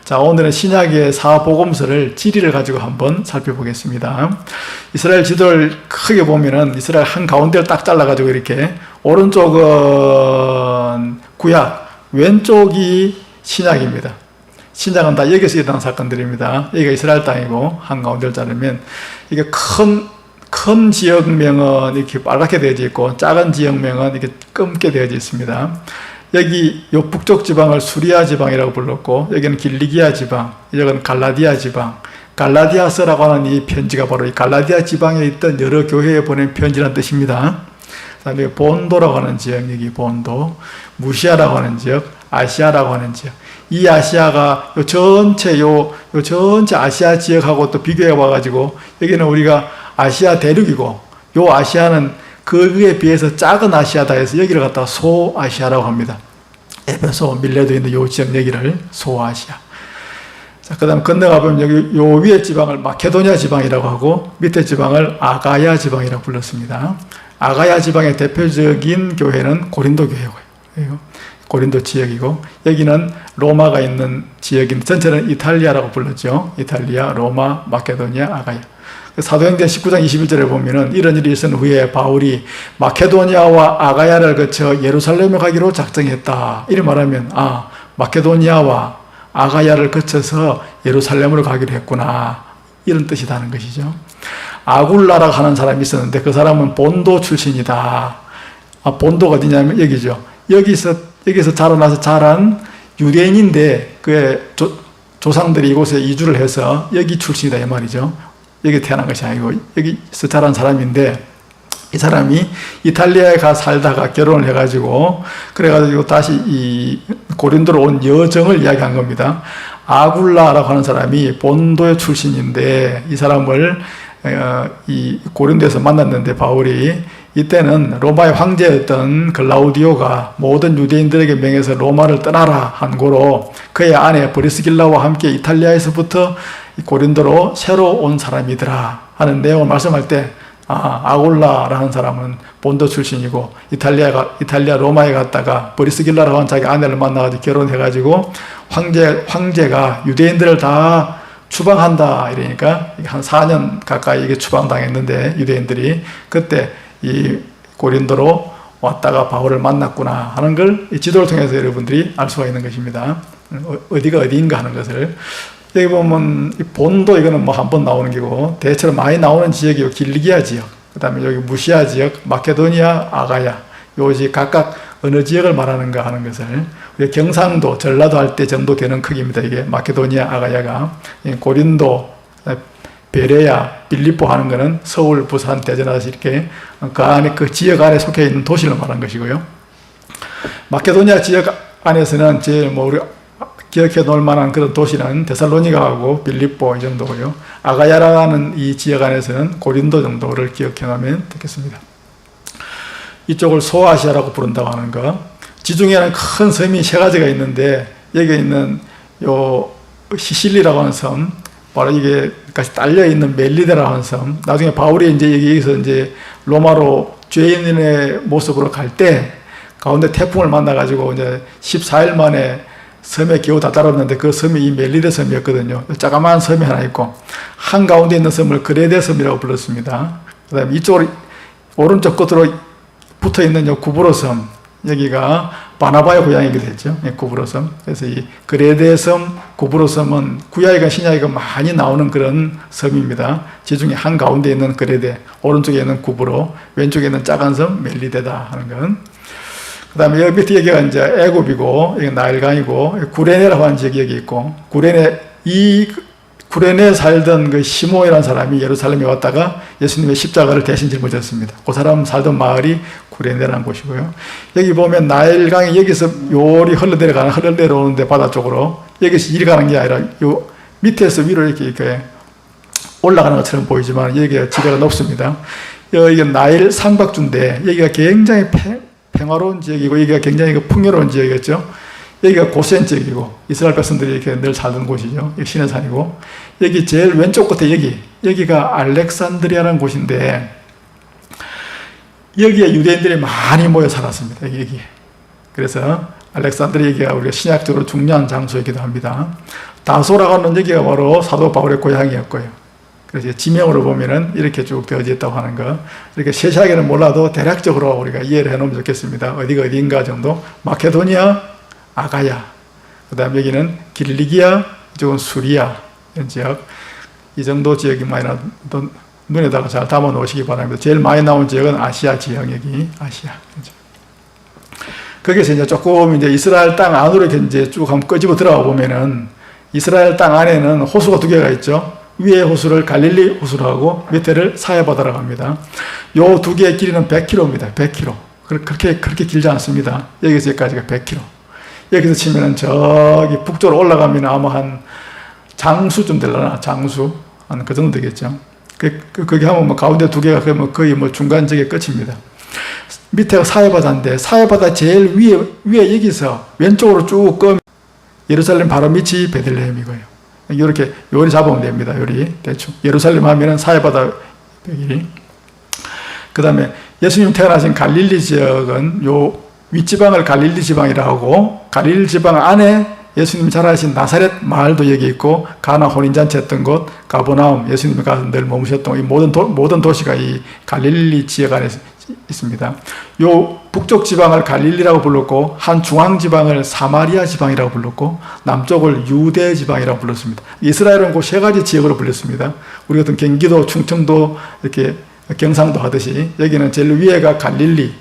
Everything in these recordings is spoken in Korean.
자, 오늘은 신약의 사복음서를 지리를 가지고 한번 살펴보겠습니다. 이스라엘 지도를 크게 보면은 이스라엘 한가운데를 딱 잘라가지고 이렇게 오른쪽은 구약, 왼쪽이 신약입니다. 신약은 다 여기서 일어난 사건들입니다. 여기가 이스라엘 땅이고 한가운데를 자르면 이게 큰 지역명은 이렇게 빨갛게 되어져 있고 작은 지역명은 이렇게 검게 되어져 있습니다. 여기 요 북쪽 지방을 수리아 지방이라고 불렀고 여기는 길리기아 지방, 여기는 갈라디아 지방. 갈라디아서라고 하는 이 편지가 바로 이 갈라디아 지방에 있던 여러 교회에 보낸 편지라는 뜻입니다. 그다음에 본도라고 하는 지역, 여기 본도, 무시아라고 하는 지역, 아시아라고 하는 지역. 이 아시아가 요 전체 아시아 지역하고 또 비교해 봐가지고 여기는 우리가 아시아 대륙이고 요 아시아는 그에 비해서 작은 아시아다 해서 여기를 갖다가 소아시아라고 합니다. 에베소, 밀레도에 있는 요 지역 여기를 소아시아. 자, 그 다음 건너가 보면 여기 요 위에 지방을 마케도니아 지방이라고 하고 밑에 지방을 아가야 지방이라고 불렀습니다. 아가야 지방의 대표적인 교회는 고린도 교회고요. 고린도 지역이고 여기는 로마가 있는 지역인 전체는 이탈리아라고 불렀죠. 이탈리아, 로마, 마케도니아, 아가야. 사도행전 19장 21절에 보면은 이런 일이 있은 후에 바울이 마케도니아와 아가야를 거쳐 예루살렘에 가기로 작정했다. 이를 말하면 마케도니아와 아가야를 거쳐서 예루살렘으로 가기로 했구나. 이런 뜻이라는 것이죠. 아굴라라고 하는 사람이 있었는데 그 사람은 본도 출신이다. 본도가 어디냐면 여기죠. 여기서 자라나서 자란 유대인인데 그의 조상들이 이곳에 이주를 해서 여기 출신이다 이 말이죠. 여기 태어난 것이 아니고 여기서 자란 사람인데 이 사람이 이탈리아에 가 살다가 결혼을 해가지고 그래가지고 다시 이 고린도로 온 여정을 이야기한 겁니다. 아굴라라고 하는 사람이 본도의 출신인데 이 사람을 이 고린도에서 만났는데 바울이 이때는 로마의 황제였던 글라우디오가 모든 유대인들에게 명해서 로마를 떠나라 한 고로 그의 아내 브리스길라와 함께 이탈리아에서부터 고린도로 새로 온 사람이더라 하는 내용을 말씀할 때 아굴라라는 사람은 본도 출신이고 이탈리아 로마에 갔다가 브리스길라라고 하는 자기 아내를 만나가지고 결혼해가지고 황제가 유대인들을 다 추방한다 이러니까 한 4년 가까이 이게 추방당했는데 유대인들이 그때 이 고린도로 왔다가 바울을 만났구나 하는 걸 이 지도를 통해서 여러분들이 알 수가 있는 것입니다. 어디가 어디인가 하는 것을. 여기 보면 이 본도 이거는 뭐 한 번 나오는 게고 대체로 많이 나오는 지역이 길리기아 지역, 그 다음에 여기 무시아 지역, 마케도니아, 아가야 요지 각각 어느 지역을 말하는가 하는 것을 우리 경상도, 전라도 할 때 정도 되는 크기입니다. 이게 마케도니아, 아가야가 고린도, 베레야, 빌립보 하는 거는 서울, 부산, 대전에서 이렇게 그 안에 그 지역 안에 속해 있는 도시를 말하는 것이고요. 마케도니아 지역 안에서는 제일 뭐 우리 기억해 놓을 만한 그런 도시는 데살로니가하고 빌립보 이 정도고요. 아가야라는 이 지역 안에서는 고린도 정도를 기억해 놓으면 되겠습니다. 이쪽을 소아시아라고 부른다고 하는 거. 지중해는 큰 섬이 3가지가 있는데 여기에 있는 요 시실리라고 하는 섬, 바로 이게 같이 딸려 있는 멜리데라고 하는 섬. 나중에 바울이 이제 여기서 이제 로마로 죄인의 모습으로 갈 때 가운데 태풍을 만나가지고 이제 14일 만에 섬에 겨우 다다랐는데 그 섬이 이 멜리데 섬이었거든요. 자그마한 섬이 하나 있고 한가운데 있는 섬을 그레데 섬이라고 불렀습니다. 그 다음에 이쪽으로 오른쪽 끝으로 붙어있는 요 구브로 섬, 여기가 바나바의 고향이게 됐죠. 구브로 섬. 그래서 이 그레데 섬, 구브로 섬은 구약이건 신약이건 많이 나오는 그런 섬입니다. 지중해 한가운데 있는 그레데, 오른쪽에 있는 구브로, 왼쪽에 있는 작은 섬 멜리데다 하는 건. 그 다음에 여기 밑에 여기가 이제 애굽이고, 여기 나일강이고, 구레네라고 하는 지역이 여기 있고, 구레네 살던 그 시모이라는 사람이 예루살렘에 왔다가 예수님의 십자가를 대신 짊어졌습니다. 그 사람 살던 마을이 구레네라는 곳이고요. 여기 보면 나일강이 여기서 요리 흘러내려오는데 바다 쪽으로, 여기서 이리 가는 게 아니라 요 밑에서 위로 이렇게 올라가는 것처럼 보이지만 여기가 지대가 높습니다. 여기가 나일 삼각주인데 여기가 굉장히 평화로운 지역이고 여기가 굉장히 풍요로운 지역이었죠. 여기가 고센 지역이고 이스라엘 백성들이 이렇게 늘 살던 곳이죠. 여기 신의 산이고 여기 제일 왼쪽 끝에 여기가 알렉산드리아라는 곳인데 여기에 유대인들이 많이 모여 살았습니다. 여기. 그래서 알렉산드리아가 우리가 신약적으로 중요한 장소이기도 합니다. 다소라고 하는 여기가 바로 사도 바울의 고향이었고요. 그래서 지명으로 보면은 이렇게 쭉 되어져 있다고 하는 거. 이렇게 세세하게는 몰라도 대략적으로 우리가 이해를 해놓으면 좋겠습니다. 어디가 어디인가 정도. 마케도니아, 아가야. 그 다음 여기는 길리기아, 이쪽은 수리아. 이런 지역. 이 정도 지역이 많이 나도 눈에다가 잘 담아 놓으시기 바랍니다. 제일 많이 나온 지역은 아시아 지역, 여기. 아시아. 거기서 이제 조금 이제 이스라엘 땅 안으로 이제 쭉 한번 끄집어 들어가 보면은 이스라엘 땅 안에는 호수가 두 개가 있죠. 위에 호수를 갈릴리 호수로 하고 밑에를 사해바다라고 합니다. 요 두 개의 길이는 100km입니다. 100km. 그렇게 길지 않습니다. 여기서 여기까지가 100km. 여기서 치면은 저기 북쪽으로 올라가면 아마 한 장수쯤 되려나? 장수. 한 그 정도 되겠죠. 거기 하면 뭐 가운데 두 개가 거의 뭐 중간 지역의 끝입니다. 밑에가 사해바다인데 사해바다 제일 위에 여기서 왼쪽으로 쭉 끄면 예루살렘 바로 밑이 베들레헴이고요. 이렇게 요리 잡으면 됩니다. 요리 대충 예루살렘 하면은 사해바다 여기. 그 다음에 예수님 태어나신 갈릴리 지역은 요 윗지방을 갈릴리 지방이라고 하고 갈릴리 지방 안에 예수님이 자라신 나사렛 마을도 여기 있고 가나 혼인잔치 했던 곳 가버나움 예수님이 가서 늘 머무셨던 이 모든 도시가 이 갈릴리 지역 안에 있습니다. 요 북쪽 지방을 갈릴리라고 불렀고 한 중앙 지방을 사마리아 지방이라고 불렀고 남쪽을 유대 지방이라고 불렀습니다. 이스라엘은 그 세 가지 지역으로 불렸습니다. 우리 같은 경기도, 충청도 이렇게 경상도 하듯이 여기는 제일 위에가 갈릴리,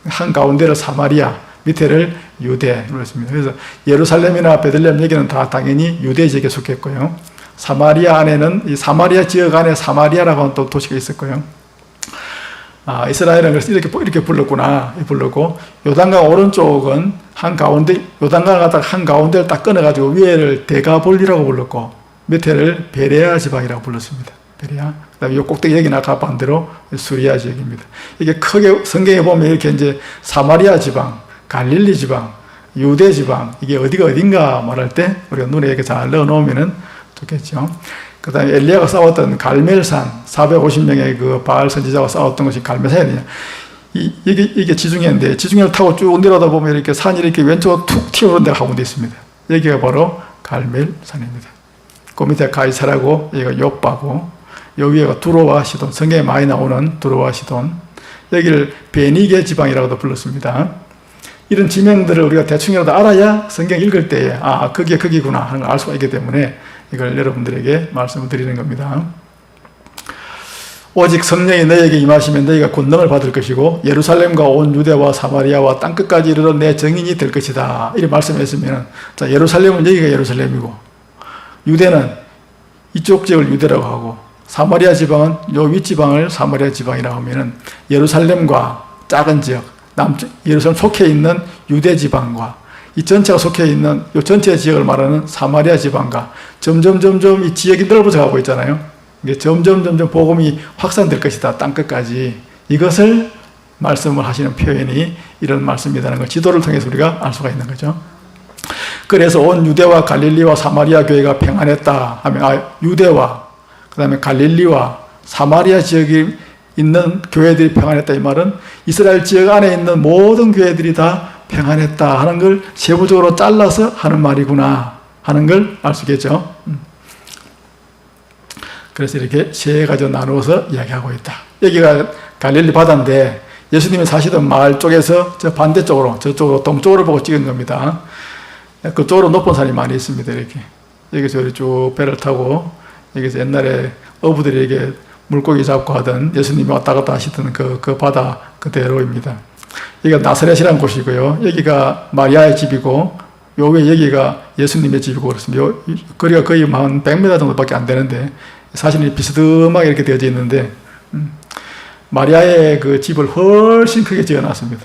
한 가운데를 사마리아, 밑에를 유대 그렇습니다. 그래서 예루살렘이나 베들레헴 여기는 다 당연히 유대 지역에 속했고요. 사마리아 안에는 이 사마리아 지역 안에 사마리아라고 하는 또 도시가 있었고요. 아, 이스라엘은 그래서 이렇게 불렀구나. 불렀고, 요단강 오른쪽은 요단강을 갖다가 한 가운데를 딱 끊어가지고 위에를 데가볼리라고 불렀고, 밑에를 베레아 지방이라고 불렀습니다. 베레아. 그 다음에 요 꼭대기 여기는 아까 반대로 수리아 지역입니다. 이게 크게 성경에 보면 이렇게 이제 사마리아 지방, 갈릴리 지방, 유대 지방, 이게 어디가 어딘가 말할 때 우리가 눈에 이렇게 잘 넣어 놓으면은 좋겠죠. 그 다음에 엘리야가 싸웠던 갈멜산, 450명의 그 바알 선지자와 싸웠던 것이 갈멜산이냐. 이게 지중해인데, 지중해를 타고 쭉 내려다 보면 이렇게 산이 이렇게 왼쪽으로 툭 튀어오른 데가 가운데 있습니다. 여기가 바로 갈멜산입니다. 그 밑에 가이사라고, 여기가 요빠고, 요 위에가 두로와 시돈, 성경에 많이 나오는 두로와 시돈, 여기를 베니게 지방이라고도 불렀습니다. 이런 지명들을 우리가 대충이라도 알아야 성경 읽을 때에, 아, 그게 거기구나 하는 걸 알 수가 있기 때문에 이걸 여러분들에게 말씀을 드리는 겁니다. 오직 성령이 너에게 임하시면 너희가 권능을 받을 것이고 예루살렘과 온 유대와 사마리아와 땅끝까지 이르러 내 증인이 될 것이다. 이렇게 말씀했으면, 자, 예루살렘은 여기가 예루살렘이고 유대는 이쪽 지역을 유대라고 하고 사마리아 지방은 요 윗지방을 사마리아 지방이라고 하면은 예루살렘과 작은 지역, 예루살렘 속해 있는 유대 지방과 이 전체가 속해 있는 이 전체 지역을 말하는 사마리아 지방과 점점 이 지역이 넓어져 가고 있잖아요. 이게 점점 복음이 확산될 것이다. 땅끝까지. 이것을 말씀을 하시는 표현이 이런 말씀이라는 걸 지도를 통해서 우리가 알 수가 있는 거죠. 그래서 온 유대와 갈릴리와 사마리아 교회가 평안했다 하면, 유대와 그 다음에 갈릴리와 사마리아 지역이 있는 교회들이 평안했다 이 말은 이스라엘 지역 안에 있는 모든 교회들이 다 평안했다 하는 걸 세부적으로 잘라서 하는 말이구나 하는 걸 알 수 있겠죠. 그래서 이렇게 세 가지로 나누어서 이야기하고 있다. 여기가 갈릴리 바다인데 예수님이 사시던 마을 쪽에서 저 반대쪽으로, 저쪽으로, 동쪽으로 보고 찍은 겁니다. 그쪽으로 높은 산이 많이 있습니다. 이렇게. 여기서 이렇게 쭉 배를 타고 여기서 옛날에 어부들이 이렇게 물고기 잡고 하던 예수님이 왔다 갔다 하시던 그 바다 그대로입니다. 여기가 나사렛이라는 곳이고요. 여기가 마리아의 집이고, 요 위에 여기가 예수님의 집이고 그렇습니다. 거리가 거의 한 100m 정도밖에 안 되는데, 사실은 비스듬하게 이렇게 되어져 있는데, 마리아의 그 집을 훨씬 크게 지어 놨습니다.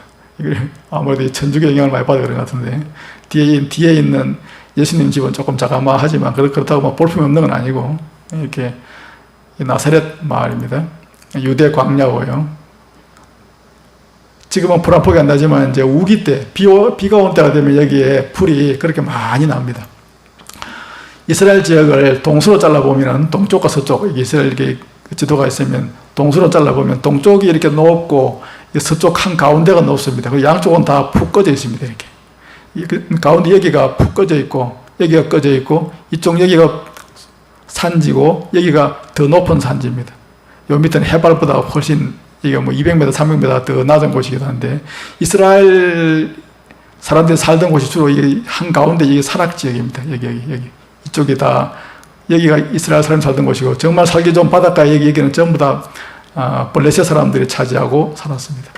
아무래도 천주교 영향을 많이 받아 그런 것 같은데, 뒤에 있는 예수님 집은 조금 자그마하지만, 그렇다고 뭐 볼품이 없는 건 아니고, 이렇게 나사렛 마을입니다. 유대 광야고요. 지금은 풀 한 폭이 안 나지만 이제 우기 때, 비가 온 때가 되면 여기에 풀이 그렇게 많이 납니다. 이스라엘 지역을 동수로 잘라보면 동쪽과 서쪽, 이스라엘 이렇게 지도가 있으면 동수로 잘라보면 동쪽이 이렇게 높고 서쪽 한 가운데가 높습니다. 그 양쪽은 다 푹 꺼져 있습니다. 이렇게. 가운데 여기가 푹 꺼져 있고 여기가 꺼져 있고 이쪽 여기가 산지고 여기가 더 높은 산지입니다. 요 밑에는 해발보다 훨씬 이게 뭐 200m, 300m 더 낮은 곳이기도 한데 이스라엘 사람들이 살던 곳이 주로 이 한가운데 이게 산악 지역입니다. 여기. 이쪽이 다 여기가 이스라엘 사람이 살던 곳이고 정말 살기 좋은 바닷가 여기는 전부 다 블레셋 사람들이 차지하고 살았습니다.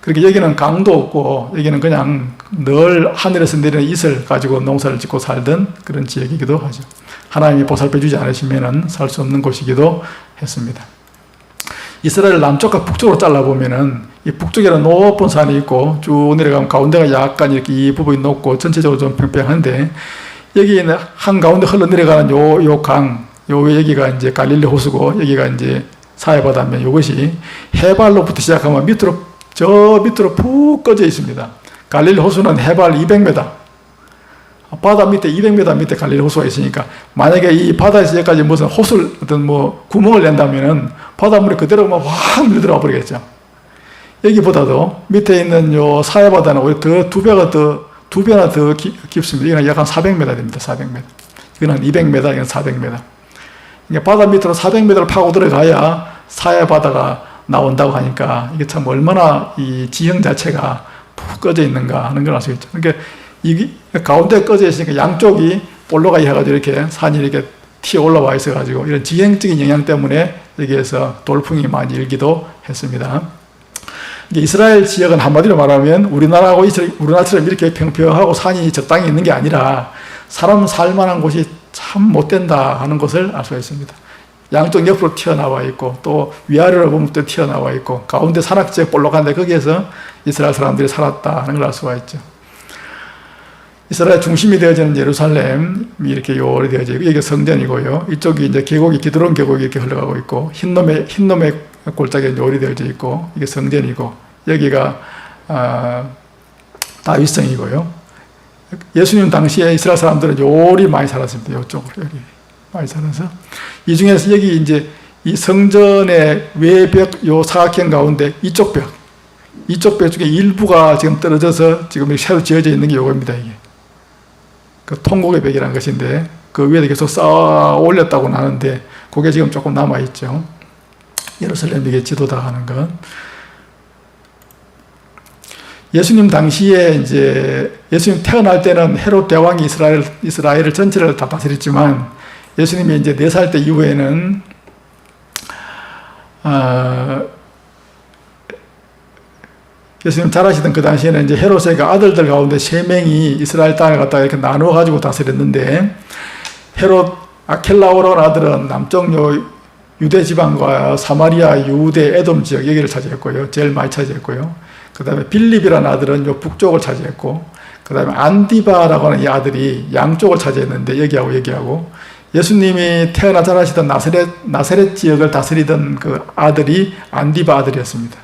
그렇게 여기는 강도 없고 여기는 그냥 늘 하늘에서 내리는 이슬 가지고 농사를 짓고 살던 그런 지역이기도 하죠. 하나님이 보살펴 주지 않으시면 살 수 없는 곳이기도 했습니다. 이스라엘 남쪽과 북쪽으로 잘라보면은 이 북쪽에는 높은 산이 있고 쭉 내려가면 가운데가 약간 이렇게 이 부분이 높고 전체적으로 좀 평평한데 여기는 한가운데 흘러내려가는 요 강, 여기가 이제 갈릴리 호수고 여기가 이제 사해바다면 이것이 해발로부터 시작하면 저 밑으로 푹 꺼져 있습니다. 갈릴리 호수는 해발 200m, 바다 밑에 200m 밑에 갈릴리 호수가 있으니까 만약에 이 바다에서 여기까지 무슨 호수를 어떤 뭐 구멍을 낸다면은 바닷물이 그대로 막 확 밀들어와 버리겠죠. 여기보다도 밑에 있는 요 사해바다는 오히려 더 두 배나 더 깊습니다. 이거는 약 한 400m 됩니다. 400m. 이거는 200m, 이건 400m. 그러니까 바다 밑으로 400m를 파고 들어가야 사해바다가 나온다고 하니까 이게 참 얼마나 이 지형 자체가 푹 꺼져 있는가 하는 걸 알 수 있죠. 그러니까 이 가운데 꺼져 있으니까 양쪽이 볼로가 해가지고 이렇게 산이 이렇게 튀어 올라와 있어가지고 이런 지형적인 영향 때문에 여기에서 돌풍이 많이 일기도 했습니다. 이스라엘 지역은 한마디로 말하면 우리나라처럼 이렇게 평평하고 산이 적당히 있는 게 아니라 사람 살만한 곳이 참 못 된다 하는 것을 알 수가 있습니다. 양쪽 옆으로 튀어나와 있고 또 위아래로 보면 또 튀어나와 있고 가운데 산악지역 볼록한데 거기에서 이스라엘 사람들이 살았다 하는 걸 알 수가 있죠. 이스라엘 중심이 되어지는 예루살렘이 이렇게 요리 되어져 있고 여기 성전이고요. 이쪽이 이제 계곡이 기드론 계곡이 이렇게 흘러가고 있고 흰놈의 골짜기에 요리 되어져 있고 이게 성전이고 여기가 다윗성이고요. 예수님 당시에 이스라엘 사람들은 요리 많이 살았습니다. 이쪽으로 여기 많이 살아서 이 중에서 여기 이제 이 성전의 외벽 요 사각형 가운데 이쪽 벽 중에 일부가 지금 떨어져서 지금 새로 지어져 있는 게 요겁니다. 이게 그 통곡의 벽이라는 것인데 그 위에 계속 쌓아 올렸다고 하는데 그게 지금 조금 남아 있죠. 예루살렘 벽의 지도다 하는 것. 예수님 당시에 이제 예수님 태어날 때는 헤롯 대왕이 이스라엘을 전체를 다 다스렸지만 예수님이 이제 4살 때 이후에는 예수님 자라시던 그 당시에는 이제 헤롯의 아들들 가운데 3명이 이스라엘 땅을 갖다가 이렇게 나누어 가지고 다스렸는데 헤롯 아켈라오라는 아들은 남쪽 유대 지방과 사마리아, 유대, 에돔 지역 여기를 차지했고요. 제일 많이 차지했고요. 그 다음에 빌립이라는 아들은 요 북쪽을 차지했고 그 다음에 안디바라고 하는 이 아들이 양쪽을 차지했는데 여기하고 예수님이 태어나 자라시던 나사렛 지역을 다스리던 그 아들이 안디바 아들이었습니다.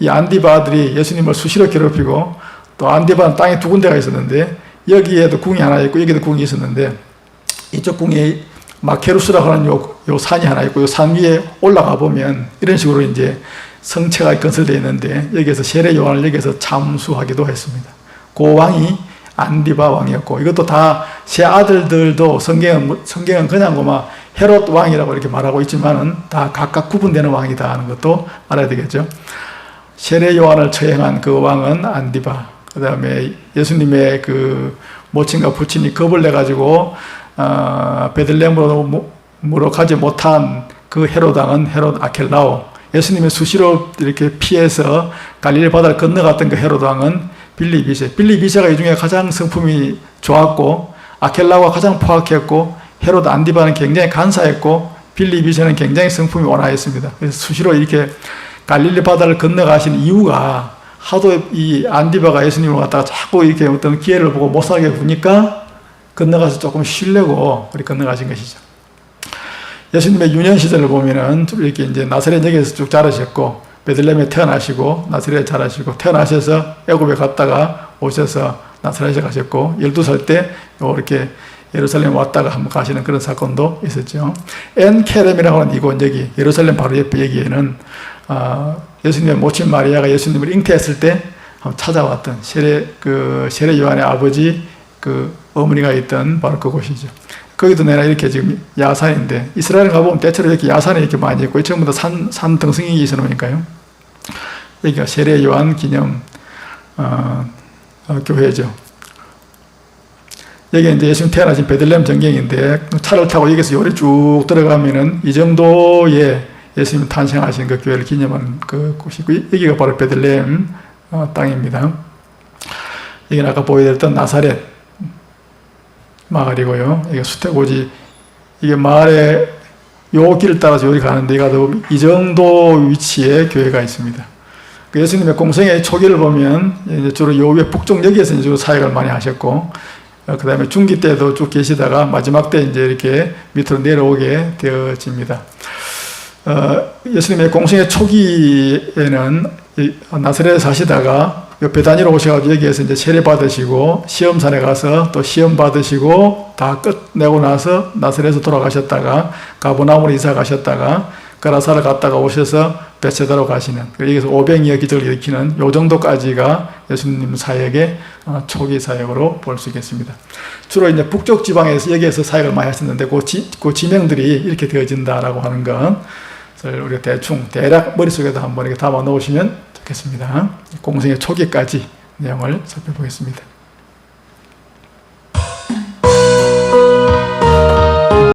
이 안디바 아들이 예수님을 수시로 괴롭히고 또 안디바는 땅에 2군데가 있었는데 여기에도 궁이 하나 있고 여기도 궁이 있었는데 이쪽 궁에 마케루스라고 하는 요 산이 하나 있고 요 산 위에 올라가 보면 이런 식으로 이제 성체가 건설되어 있는데 여기에서 세례 요한을 여기에서 참수하기도 했습니다. 그 왕이 안디바 왕이었고 이것도 다 세 아들들도 성경은 그냥 막 헤롯 왕이라고 이렇게 말하고 있지만은 다 각각 구분되는 왕이다 하는 것도 알아야 되겠죠. 세례 요한을 처형한 그 왕은 안디바. 그 다음에 예수님의 그 모친과 부친이 겁을 내가지고 베들레헴으로 가지 못한 그 헤롯 왕은 헤롯 아켈라오. 예수님의 수시로 이렇게 피해서 갈릴리 바다를 건너갔던 그 헤롯 왕은 빌립2세. 이 중에 가장 성품이 좋았고 아켈라오가 가장 포악했고 헤롯 안디바는 굉장히 간사했고 빌립2세는 굉장히 성품이 온화했습니다. 그래서 수시로 이렇게 갈릴리 바다를 건너가신 이유가 하도 이 안디바가 예수님을 갖다가 자꾸 이렇게 어떤 기회를 보고 못 살게 구니까 건너가서 조금 쉬려고 그렇게 건너가신 것이죠. 예수님의 유년 시절을 보면은 이렇게 이제 나사렛 역에서 쭉 자라셨고 베들레헴에 태어나시고 나사렛에 자라시고 태어나셔서 애굽에 갔다가 오셔서 나사렛에 가셨고 12살 때 이렇게 예루살렘 왔다가 한번 가시는 그런 사건도 있었죠. 엔케렘이라고 하는 이곳 여기 예루살렘 바로 옆에 여기에는 예수님의 모친 마리아가 예수님을 잉태했을 때 찾아왔던 세례 요한의 아버지 어머니가 있던 바로 그곳이죠. 거기도 내가 이렇게 지금 야산인데, 이스라엘 가보면 대체로 이렇게 야산이 이렇게 많이 있고, 전부 다 산 등성이 있어 놓으니까요. 여기가 세례 요한 기념, 교회죠. 여기 이제 예수님 태어나신 베들레헴 전경인데, 차를 타고 여기서 요리 쭉 들어가면은 이 정도의 예수님 탄생하신 그 교회를 기념한 그 곳이고, 여기가 바로 베들레헴 땅입니다. 여기는 아까 보여드렸던 나사렛 마을이고요. 이게 수태고지, 이게 마을에 요 길을 따라서 여기 가는데, 이 정도 위치에 교회가 있습니다. 그 예수님의 공생의 초기를 보면 이제 주로 요 위에 북쪽역에서 이제 주로 사역을 많이 하셨고, 그 다음에 중기 때도 쭉 계시다가 마지막 때 이제 이렇게 밑으로 내려오게 되어집니다. 예수님의 공생의 초기에는 나사렛에 사시다가 베다니로 오셔가지고 여기에서 이제 세례 받으시고, 시험산에 가서 또 시험 받으시고, 다 끝내고 나서 나사렛에서 돌아가셨다가, 가버나움으로 이사 가셨다가, 가라사를 갔다가 오셔서 베세다로 가시는, 여기서 500여 기적을 일으키는 요 정도까지가 예수님 사역의 초기 사역으로 볼 수 있겠습니다. 주로 이제 북쪽 지방에서 여기에서 사역을 많이 하셨는데, 그 지명들이 이렇게 되어진다라고 하는 건 우리가 대략 머릿속에도 한번 이렇게 담아 놓으시면 좋겠습니다. 공생의 초기까지 내용을 살펴보겠습니다.